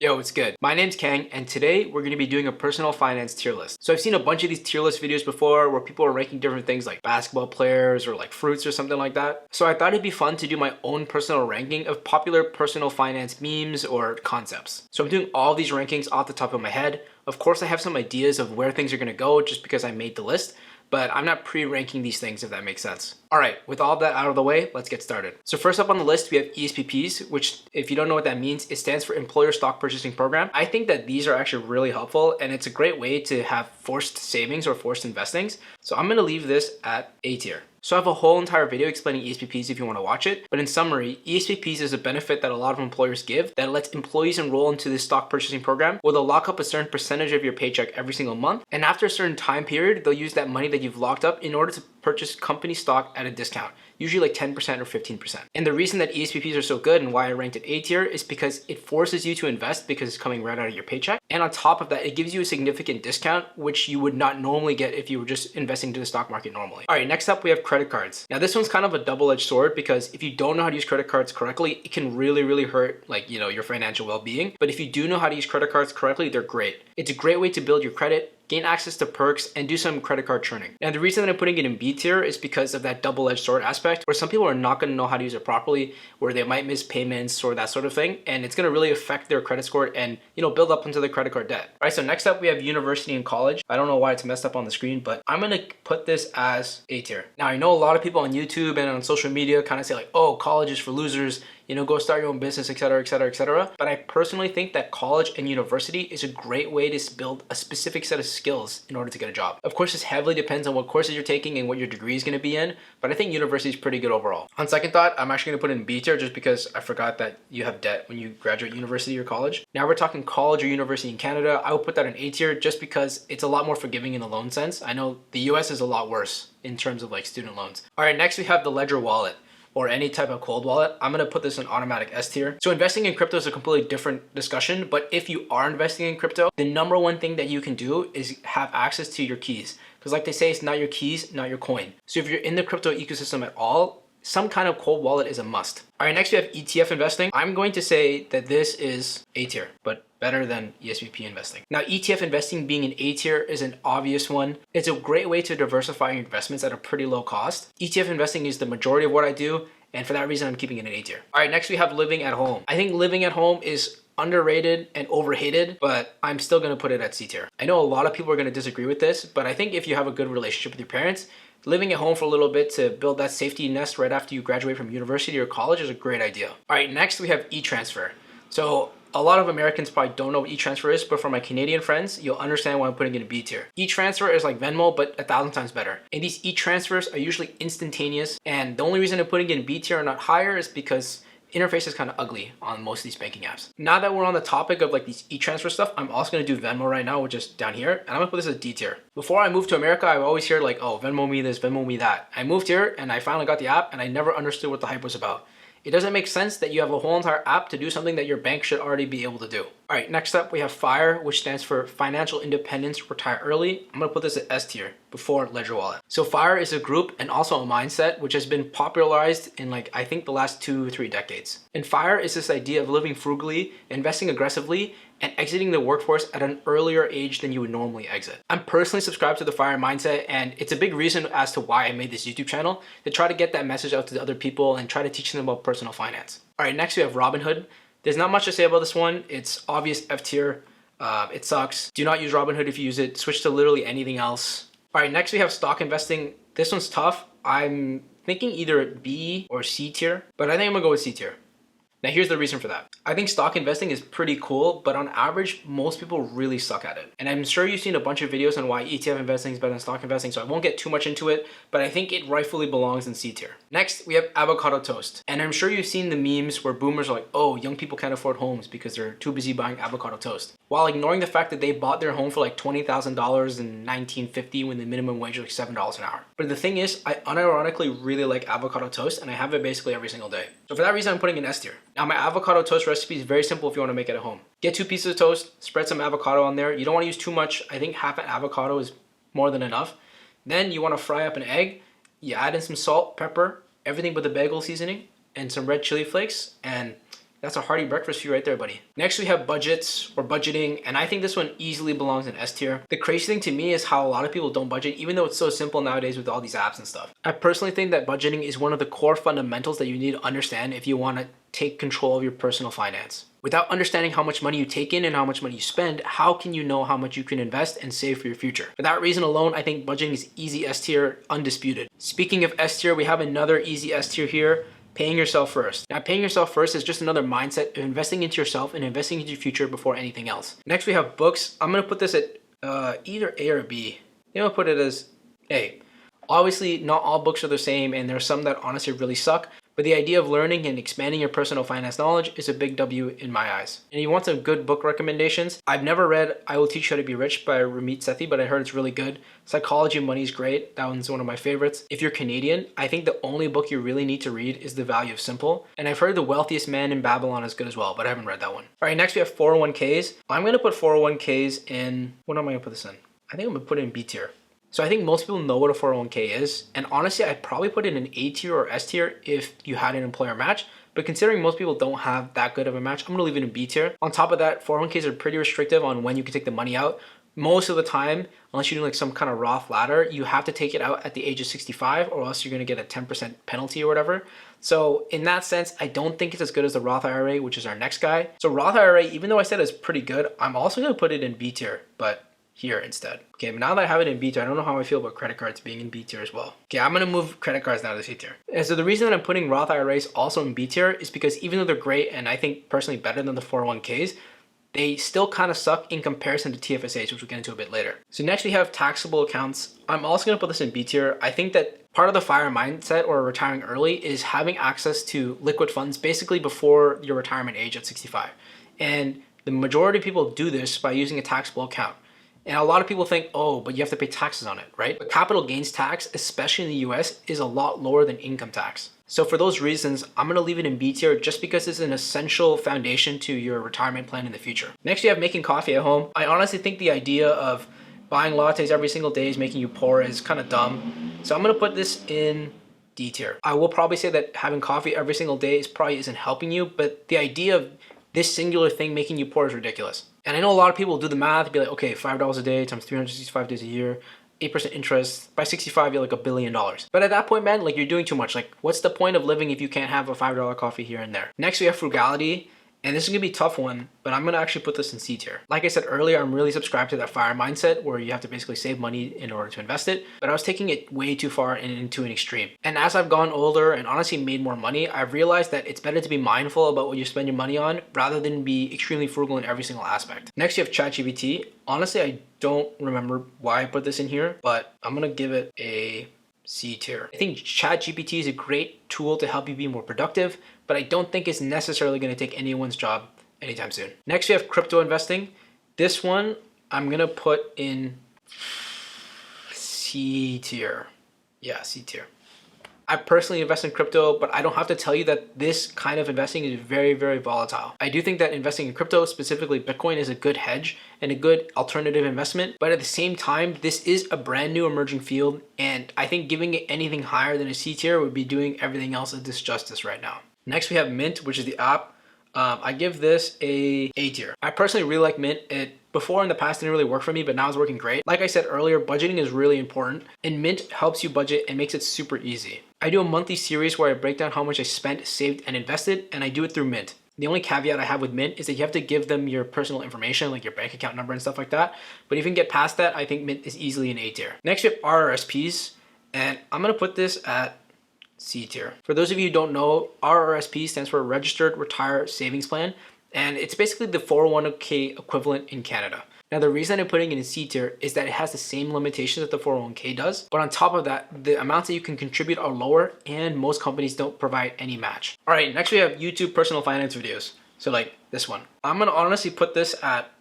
Yo, it's good. My name's Kang, and today we're going to be doing a personal finance tier list. So I've seen a bunch of these tier list videos before where people are ranking different things like basketball players or like fruits or something like that. So I thought it'd be fun to do my own personal ranking of popular personal finance memes or concepts. So I'm doing all these rankings off the top of my head. Of course, I have some ideas of where things are going to go just because I made the list, but I'm not pre-ranking these things, if that makes sense. All right, with all that out of the way, let's get started. So first up on the list, we have ESPPs, which if you don't know what that means, it stands for Employer Stock Purchasing Program. I think that these are actually really helpful, and it's a great way to have forced savings or forced investings. So I'm gonna leave this at A tier. So I have a whole entire video explaining ESPPs if you want to watch it. But in summary, ESPPs is a benefit that a lot of employers give that lets employees enroll into this stock purchasing program where they'll lock up a certain percentage of your paycheck every single month. And after a certain time period, they'll use that money that you've locked up in order to purchase company stock at a discount, usually like 10% or 15%. And the reason that ESPPs are so good and why I ranked it A tier is because it forces you to invest because it's coming right out of your paycheck. And on top of that, it gives you a significant discount, which you would not normally get if you were just investing to the stock market normally. All right, next up, we have credit cards. Now this one's kind of a double-edged sword because if you don't know how to use credit cards correctly, it can really hurt your financial well-being. But if you do know how to use credit cards correctly, they're great. It's a great way to build your credit, gain access to perks, and do some credit card churning. And the reason that I'm putting it in B tier is because of that double-edged sword aspect where some people are not going to know how to use it properly, where they might miss payments or that sort of thing, and it's going to really affect their credit score and build up into their credit card debt. All right, so next up we have university and college. I don't know why it's messed up on the screen, but I'm going to put this as A tier. Now I know a lot of people on YouTube and on social media kind of say like, oh, college is for losers, go start your own business, etc., etc., etc. But I personally think that college and university is a great way to build a specific set of skills in order to get a job. Of course, this heavily depends on what courses you're taking and what your degree is going to be in, but I think university is pretty good overall. On second thought, I'm actually going to put in B tier just because I forgot that you have debt when you graduate university or college. Now we're talking college or university in Canada. I would put that in A tier just because it's a lot more forgiving in the loan sense. I know the US is a lot worse in terms of like student loans. All right, next we have the Ledger wallet, or any type of cold wallet. I'm gonna put this in automatic S tier. So investing in crypto is a completely different discussion, but if you are investing in crypto, the number one thing that you can do is have access to your keys. Because like they say, it's not your keys, not your coin. So if you're in the crypto ecosystem at all, some kind of cold wallet is a must. All right, next we have ETF investing. I'm going to say that this is A tier, but better than ESPP investing. Now, ETF investing being an A tier is an obvious one. It's a great way to diversify your investments at a pretty low cost. ETF investing is the majority of what I do, and for that reason, I'm keeping it in A tier. All right, next we have living at home. I think living at home is underrated and overhated, but I'm still gonna put it at C tier. I know a lot of people are gonna disagree with this, but I think if you have a good relationship with your parents, living at home for a little bit to build that safety nest right after you graduate from university or college is a great idea. All right, next we have e-transfer. So a lot of Americans probably don't know what e-transfer is, but for my Canadian friends, you'll understand why I'm putting it in B tier. E-transfer is like Venmo, but 1,000 times better. And these e-transfers are usually instantaneous. And the only reason I'm putting it in B tier and not higher is because interface is kind of ugly on most of these banking apps. Now that we're on the topic of like these e-transfer stuff, I'm also gonna do Venmo right now, which is down here, and I'm gonna put this as D tier. Before I moved to America, I would always hear like, oh, Venmo me this, Venmo me that. I moved here and I finally got the app and I never understood what the hype was about. It doesn't make sense that you have a whole entire app to do something that your bank should already be able to do. All right, next up we have FIRE, which stands for Financial Independence Retire Early. I'm gonna put this at S tier before Ledger Wallet. So FIRE is a group and also a mindset which has been popularized in I think the last 2 or 3 decades. And FIRE is this idea of living frugally, investing aggressively, and exiting the workforce at an earlier age than you would normally exit. I'm personally subscribed to the FIRE mindset, and it's a big reason as to why I made this YouTube channel, to try to get that message out to the other people and try to teach them about personal finance. All right, next we have Robinhood. There's not much to say about this one. It's obvious F tier. It sucks. Do not use Robinhood if you use it. Switch to literally anything else. All right, next we have stock investing. This one's tough. I'm thinking either B or C tier, but I think I'm gonna go with C tier. Now here's the reason for that. I think stock investing is pretty cool, but on average, most people really suck at it. And I'm sure you've seen a bunch of videos on why ETF investing is better than stock investing, so I won't get too much into it, but I think it rightfully belongs in C tier. Next, we have avocado toast. And I'm sure you've seen the memes where boomers are like, oh, young people can't afford homes because they're too busy buying avocado toast, while ignoring the fact that they bought their home for like $20,000 in 1950 when the minimum wage was like $7 an hour. But the thing is, I unironically really like avocado toast and I have it basically every single day. So for that reason, I'm putting it in S tier. Now my avocado toast recipe is very simple if you want to make it at home. Get 2 pieces of toast, spread some avocado on there. You don't want to use too much. I think half an avocado is more than enough. Then you want to fry up an egg. You add in some salt, pepper, everything but the bagel seasoning, and some red chili flakes, and That's a hearty breakfast for you right there, buddy. Next, we have budgets or budgeting, and I think this one easily belongs in S tier. The crazy thing to me is how a lot of people don't budget, even though it's so simple nowadays with all these apps and stuff. I personally think that budgeting is one of the core fundamentals that you need to understand if you want to take control of your personal finance. Without understanding how much money you take in and how much money you spend, how can you know how much you can invest and save for your future? For that reason alone, I think budgeting is easy S tier, undisputed. Speaking of S tier, we have another easy S tier here. Paying yourself first. Now, paying yourself first is just another mindset of investing into yourself and investing into your future before anything else. Next, we have books. I'm going to put this at either A or B. I'm going to put it as A. Obviously, not all books are the same, and there are some that honestly really suck. But the idea of learning and expanding your personal finance knowledge is a big W in my eyes. And you want some good book recommendations? I've never read I Will Teach You How to Be Rich by Ramit Sethi, but I heard it's really good. Psychology of Money is great. That one's one of my favorites. If you're Canadian, I think the only book you really need to read is The Value of Simple. And I've heard The Wealthiest Man in Babylon is good as well, but I haven't read that one. All right, next we have 401ks. I'm going to put 401ks in, what am I going to put this in? I think I'm going to put it in B tier. So I think most people know what a 401k is, and honestly, I'd probably put it in A tier or S tier if you had an employer match, but considering most people don't have that good of a match, I'm gonna leave it in B tier. On top of that, 401ks are pretty restrictive on when you can take the money out. Most of the time, unless you're doing like some kind of Roth ladder, you have to take it out at the age of 65 or else you're gonna get a 10% penalty or whatever. So in that sense, I don't think it's as good as the Roth IRA, which is our next guy. So Roth IRA, even though I said it's pretty good, I'm also gonna put it in B tier, but here instead. Okay, but now that I have it in B tier, I don't know how I feel about credit cards being in B tier as well. Okay, I'm gonna move credit cards now to C tier. And so the reason that I'm putting Roth IRAs also in B tier is because even though they're great and I think personally better than the 401ks, they still kind of suck in comparison to TFSAs, which we'll get into a bit later. So next we have taxable accounts. I'm also gonna put this in B tier. I think that part of the FIRE mindset or retiring early is having access to liquid funds basically before your retirement age at 65. And the majority of people do this by using a taxable account. And a lot of people think, oh, but you have to pay taxes on it, right? But capital gains tax, especially in the US, is a lot lower than income tax. So for those reasons, I'm gonna leave it in B tier just because it's an essential foundation to your retirement plan in the future. Next, you have making coffee at home. I honestly think the idea of buying lattes every single day is making you poor is kind of dumb. So I'm gonna put this in D tier. I will probably say that having coffee every single day probably isn't helping you, but the idea of this singular thing making you poor is ridiculous. And I know a lot of people do the math, be like, okay, $5 a day times 365 days a year, 8% interest, by 65, you're like $1 billion. But at that point, man, like you're doing too much. Like what's the point of living if you can't have a $5 coffee here and there? Next, we have frugality. And this is gonna be a tough one, but I'm gonna actually put this in C tier. Like I said earlier, I'm really subscribed to that FIRE mindset where you have to basically save money in order to invest it, but I was taking it way too far and into an extreme. And as I've gone older and honestly made more money, I've realized that it's better to be mindful about what you spend your money on rather than be extremely frugal in every single aspect. Next, you have ChatGPT. Honestly, I don't remember why I put this in here, but I'm gonna give it a C tier. I think ChatGPT is a great tool to help you be more productive, but I don't think it's necessarily going to take anyone's job anytime soon. Next, we have crypto investing. This one I'm going to put in C tier. Yeah, C tier. I personally invest in crypto, but I don't have to tell you that this kind of investing is very, very volatile. I do think that investing in crypto, specifically Bitcoin, is a good hedge and a good alternative investment. But at the same time, this is a brand new emerging field. And I think giving it anything higher than a C tier would be doing everything else a disjustice right now. Next, we have Mint, which is the app. I give this a tier. I personally really like Mint. Before in the past didn't really work for me, but now it's working great. Like I said earlier, budgeting is really important and Mint helps you budget and makes it super easy. I do a monthly series where I break down how much I spent, saved, and invested, and I do it through Mint. The only caveat I have with Mint is that you have to give them your personal information, like your bank account number and stuff like that. But if you can get past that, I think Mint is easily an A tier. Next, we have RRSPs, and I'm gonna put this at C tier. For those of you who don't know, RRSP stands for Registered Retire Savings Plan, and it's basically the 401k equivalent in Canada. Now, the reason I'm putting it in C tier is that it has the same limitations that the 401k does, but on top of that, the amounts that you can contribute are lower and most companies don't provide any match. All right, next we have YouTube personal finance videos. So like this one. I'm gonna honestly put this at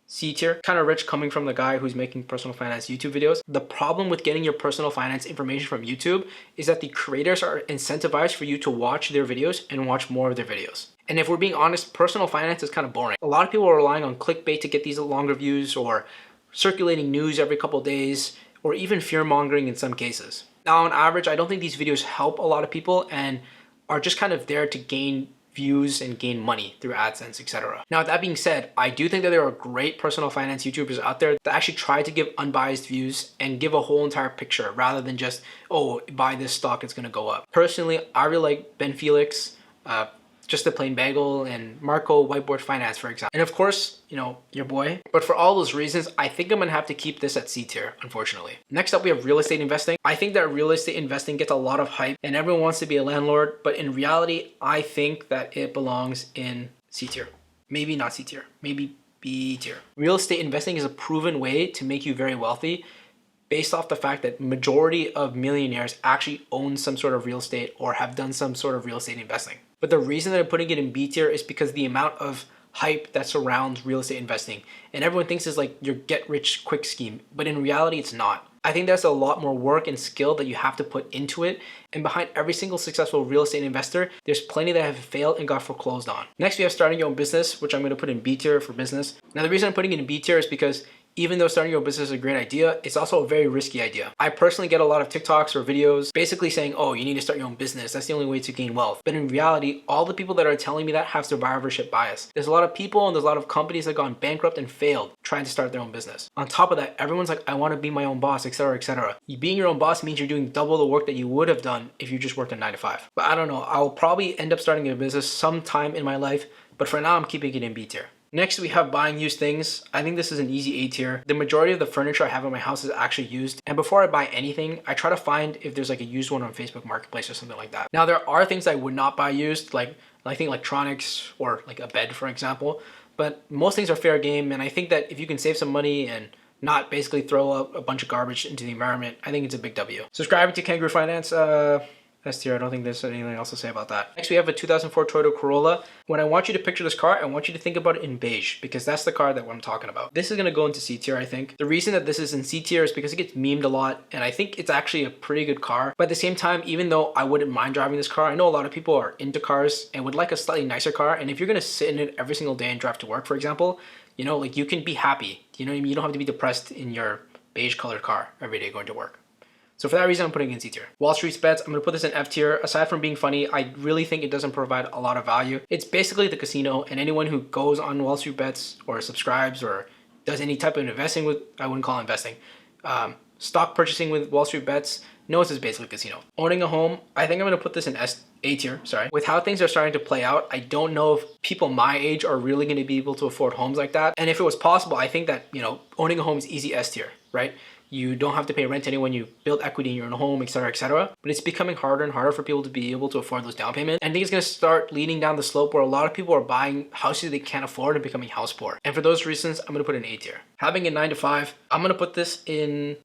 C tier, kind of rich coming from the guy who's making personal finance YouTube videos. The problem with getting your personal finance information from YouTube is that the creators are incentivized for you to watch their videos and watch more of their videos. And if we're being honest, personal finance is kind of boring. A lot of people are relying on clickbait to get these longer views or circulating news every couple of days or even fear mongering in some cases. Now, on average, I don't think these videos help a lot of people and are just kind of there to gain views and gain money through AdSense, etc. Now, that being said, I do think that there are great personal finance YouTubers out there that actually try to give unbiased views and give a whole entire picture rather than just, oh, buy this stock, it's gonna go up. Personally, I really like Ben Felix, Just the Plain Bagel, and Marco Whiteboard Finance, for example. And of course, you know, your boy. But for all those reasons, I think I'm gonna have to keep this at C tier, unfortunately. Next up, we have real estate investing. I think that real estate investing gets a lot of hype and everyone wants to be a landlord, but in reality, I think that it belongs in C tier. Maybe not C tier, maybe B tier. Real estate investing is a proven way to make you very wealthy based off the fact that majority of millionaires actually own some sort of real estate or have done some sort of real estate investing. But the reason that I'm putting it in B tier is because the amount of hype that surrounds real estate investing. And everyone thinks it's like your get rich quick scheme, but in reality, it's not. I think there's a lot more work and skill that you have to put into it. And behind every single successful real estate investor, there's plenty that have failed and got foreclosed on. Next, we have starting your own business, which I'm gonna put in B tier for business. Now, the reason I'm putting it in B tier is because even though starting your own business is a great idea, it's also a very risky idea. I personally get a lot of TikToks or videos basically saying, oh, you need to start your own business. That's the only way to gain wealth. But in reality, all the people that are telling me that have survivorship bias. There's a lot of people and there's a lot of companies that have gone bankrupt and failed trying to start their own business. On top of that, everyone's like, I want to be my own boss, etc., etc. Being your own boss means you're doing double the work that you would have done if you just worked a 9 to 5. But I don't know, I'll probably end up starting a business sometime in my life, but for now, I'm keeping it in B tier. Next, we have buying used things. I think this is an easy A tier. The majority of the furniture I have in my house is actually used. And before I buy anything, I try to find if there's like a used one on Facebook Marketplace or something like that. Now, there are things I would not buy used, like I think electronics or like a bed, for example. But most things are fair game. And I think that if you can save some money and not basically throw up a bunch of garbage into the environment, I think it's a big W. Subscribing to Kangaroo Finance, S tier. I don't think there's anything else to say about that. Next, we have a 2004 Toyota Corolla. When I want you to picture this car, I want you to think about it in beige because that's the car that I'm talking about. This is going to go into C tier, I think. The reason that this is in C tier is because it gets memed a lot and I think it's actually a pretty good car. But at the same time, even though I wouldn't mind driving this car, I know a lot of people are into cars and would like a slightly nicer car. And if you're going to sit in it every single day and drive to work, for example, you know, like you can be happy. You know what I mean? You don't have to be depressed in your beige colored car every day going to work. So for that reason, I'm putting it in C tier. Wall Street Bets, I'm gonna put this in F tier. Aside from being funny, I really think it doesn't provide a lot of value. It's basically the casino, and anyone who goes on Wall Street Bets or subscribes or does any type of investing with, I wouldn't call it investing, stock purchasing with Wall Street Bets knows it's basically a casino. Owning a home, I think I'm gonna put this in A tier, sorry. With how things are starting to play out, I don't know if people my age are really gonna be able to afford homes like that. And if it was possible, I think that, you know, owning a home is easy S tier, right? You don't have to pay rent anyway when you build equity in your own home, etc., etc. But it's becoming harder and harder for people to be able to afford those down payments. And I think it's going to start leading down the slope where a lot of people are buying houses they can't afford and becoming house poor. And for those reasons, I'm going to put it in A tier. Having a 9 to 5, I'm going to put this in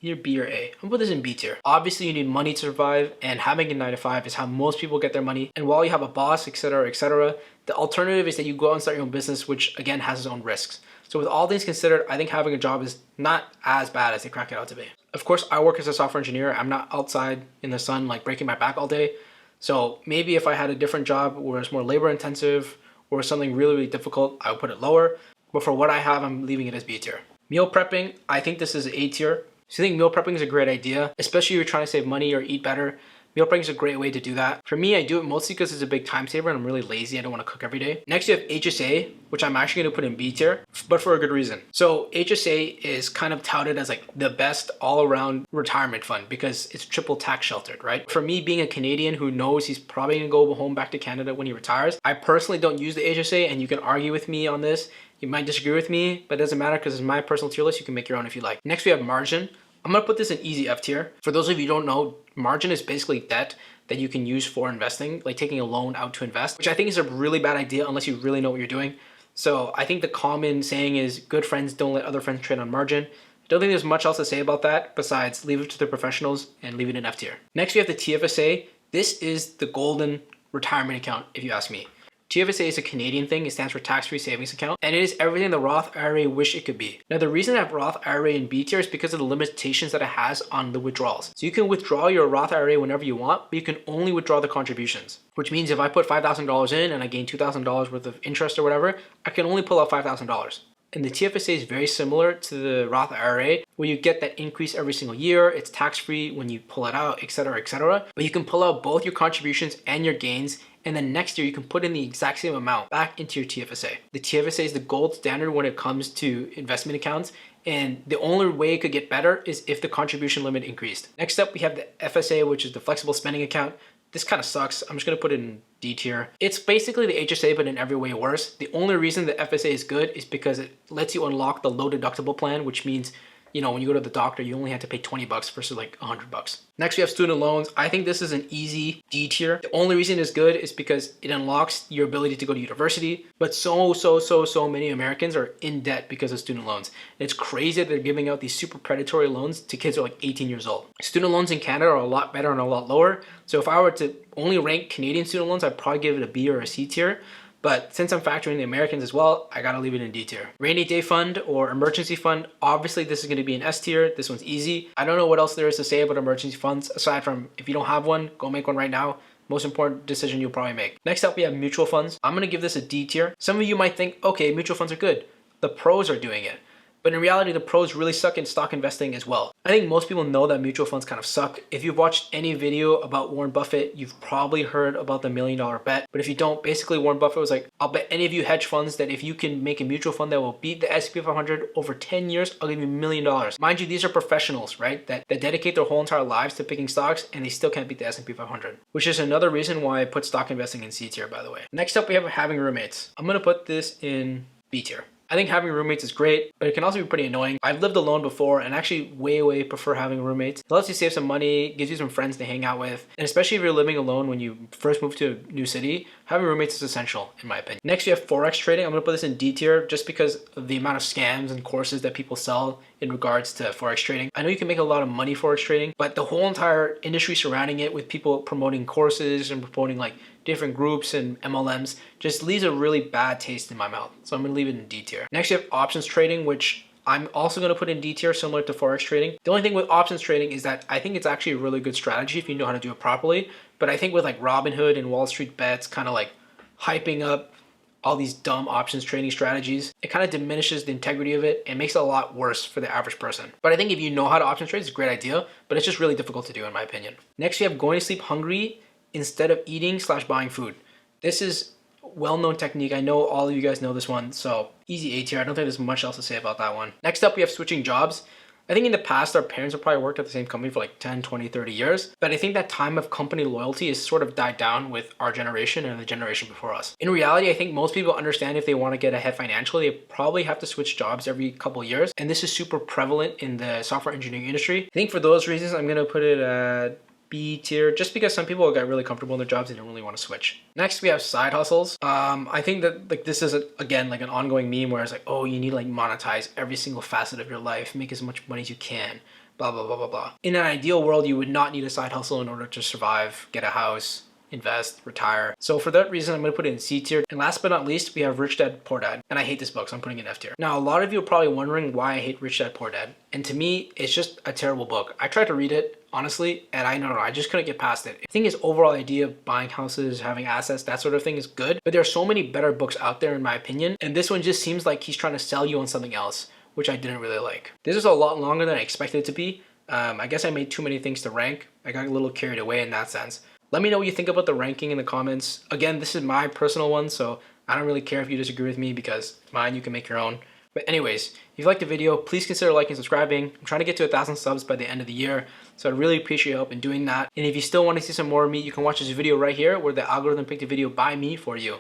either B or A. I'm gonna put this in B tier. Obviously, you need money to survive, and having a 9 to 5 is how most people get their money. And while you have a boss, etc., etc., the alternative is that you go out and start your own business, which again has its own risks. So with all things considered, I think having a job is not as bad as they crack it out to be. Of course, I work as a software engineer. I'm not outside in the sun like breaking my back all day. So maybe if I had a different job where it's more labor intensive or something really, really difficult, I would put it lower. But for what I have, I'm leaving it as B tier. Meal prepping, I think this is A tier. So I think meal prepping is a great idea, especially if you're trying to save money or eat better. Meal prepping is a great way to do that. For me, I do it mostly because it's a big time saver and I'm really lazy. I don't want to cook every day. Next, you have HSA, which I'm actually going to put in B tier, but for a good reason. So HSA is kind of touted as like the best all-around retirement fund because it's triple tax sheltered, right? For me, being a Canadian who knows he's probably going to go home back to Canada when he retires, I personally don't use the HSA, and you can argue with me on this. You might disagree with me, but it doesn't matter because it's my personal tier list. You can make your own if you like. Next, we have margin. I'm going to put this in easy F tier. For those of you who don't know, margin is basically debt that you can use for investing, like taking a loan out to invest, which I think is a really bad idea unless you really know what you're doing. So I think the common saying is good friends don't let other friends trade on margin. I don't think there's much else to say about that besides leave it to the professionals and leave it in F tier. Next, we have the TFSA. This is the golden retirement account, if you ask me. TFSA is a Canadian thing. It stands for tax-free savings account, and it is everything the Roth IRA wish it could be. Now, the reason I have Roth IRA in B tier is because of the limitations that it has on the withdrawals. So you can withdraw your Roth IRA whenever you want, but you can only withdraw the contributions, which means if I put $5,000 in and I gain $2,000 worth of interest or whatever, I can only pull out $5,000. And the TFSA is very similar to the Roth IRA, where you get that increase every single year. It's tax-free when you pull it out, etc., etc. But you can pull out both your contributions and your gains and then next year you can put in the exact same amount back into your TFSA. The TFSA is the gold standard when it comes to investment accounts, and the only way it could get better is if the contribution limit increased. Next up, we have the FSA, which is the flexible spending account. This kind of sucks. I'm just gonna put it in D tier. It's basically the HSA, but in every way worse. The only reason the FSA is good is because it lets you unlock the low deductible plan, which means, you know, when you go to the doctor, you only have to pay 20 bucks versus like 100 bucks. Next, we have student loans. I think this is an easy D tier. The only reason it's good is because it unlocks your ability to go to university, but so many Americans are in debt because of student loans. And it's crazy that they're giving out these super predatory loans to kids who are like 18 years old. Student loans in Canada are a lot better and a lot lower. So if I were to only rank Canadian student loans, I'd probably give it a B or a C tier. But since I'm factoring the Americans as well, I gotta leave it in D tier. Rainy day fund or emergency fund, obviously this is gonna be an S tier. This one's easy. I don't know what else there is to say about emergency funds, aside from if you don't have one, go make one right now. Most important decision you'll probably make. Next up, we have mutual funds. I'm gonna give this a D tier. Some of you might think, okay, mutual funds are good. The pros are doing it. But in reality, the pros really suck in stock investing as well. I think most people know that mutual funds kind of suck. If you've watched any video about Warren Buffett, you've probably heard about the $1 million bet. But if you don't, basically Warren Buffett was like, I'll bet any of you hedge funds that if you can make a mutual fund that will beat the S&P 500 over 10 years, I'll give you $1 million. Mind you, these are professionals, right? That dedicate their whole entire lives to picking stocks, and they still can't beat the S&P 500. Which is another reason why I put stock investing in C tier, by the way. Next up, we have having roommates. I'm gonna put this in B tier. I think having roommates is great, but it can also be pretty annoying. I've lived alone before and actually way prefer having roommates. It lets you save some money, gives you some friends to hang out with, and especially if you're living alone when you first move to a new city, having roommates is essential in my opinion. Next, you have Forex trading. I'm gonna put this in D tier just because of the amount of scams and courses that people sell in regards to Forex trading. I know you can make a lot of money Forex trading, but the whole entire industry surrounding it with people promoting courses and promoting like different groups and MLMs just leaves a really bad taste in my mouth. So I'm gonna leave it in D tier. Next, you have options trading, which I'm also gonna put in D tier, similar to Forex trading. The only thing with options trading is that I think it's actually a really good strategy if you know how to do it properly. But I think with like Robinhood and Wall Street Bets kind of like hyping up all these dumb options trading strategies, it kind of diminishes the integrity of it and makes it a lot worse for the average person. But I think if you know how to options trade, it's a great idea, but it's just really difficult to do in my opinion. Next, you have going to sleep hungry instead of eating / buying food. This is well-known technique. I know all of you guys know this one, so easy A tier. I don't think there's much else to say about that one. Next up, we have switching jobs. I think in the past, our parents have probably worked at the same company for like 10, 20, 30 years, but I think that time of company loyalty is sort of died down with our generation and the generation before us. In reality, I think most people understand if they want to get ahead financially, they probably have to switch jobs every couple of years, and this is super prevalent in the software engineering industry. I think for those reasons, I'm gonna put it at B tier, just because some people got really comfortable in their jobs and don't really want to switch. Next, we have side hustles. I think that like this is again like an ongoing meme where it's like, oh, you need to like monetize every single facet of your life, make as much money as you can, blah blah blah blah blah. In an ideal world, you would not need a side hustle in order to survive, get a house, invest, retire. So for that reason, I'm gonna put it in C tier. And last but not least, we have Rich Dad Poor Dad. And I hate this book, so I'm putting it in F tier. Now, a lot of you are probably wondering why I hate Rich Dad Poor Dad. And to me, it's just a terrible book. I tried to read it, honestly, and I just couldn't get past it. I think his overall idea of buying houses, having assets, that sort of thing is good, but there are so many better books out there in my opinion. And this one just seems like he's trying to sell you on something else, which I didn't really like. This is a lot longer than I expected it to be. I guess I made too many things to rank. I got a little carried away in that sense. Let me know what you think about the ranking in the comments. Again, this is my personal one, so I don't really care if you disagree with me because mine, you can make your own. But anyways, if you liked the video, please consider liking and subscribing. I'm trying to get to 1,000 subs by the end of the year, so I'd really appreciate your help in doing that. And if you still want to see some more of me, you can watch this video right here where the algorithm picked a video by me for you.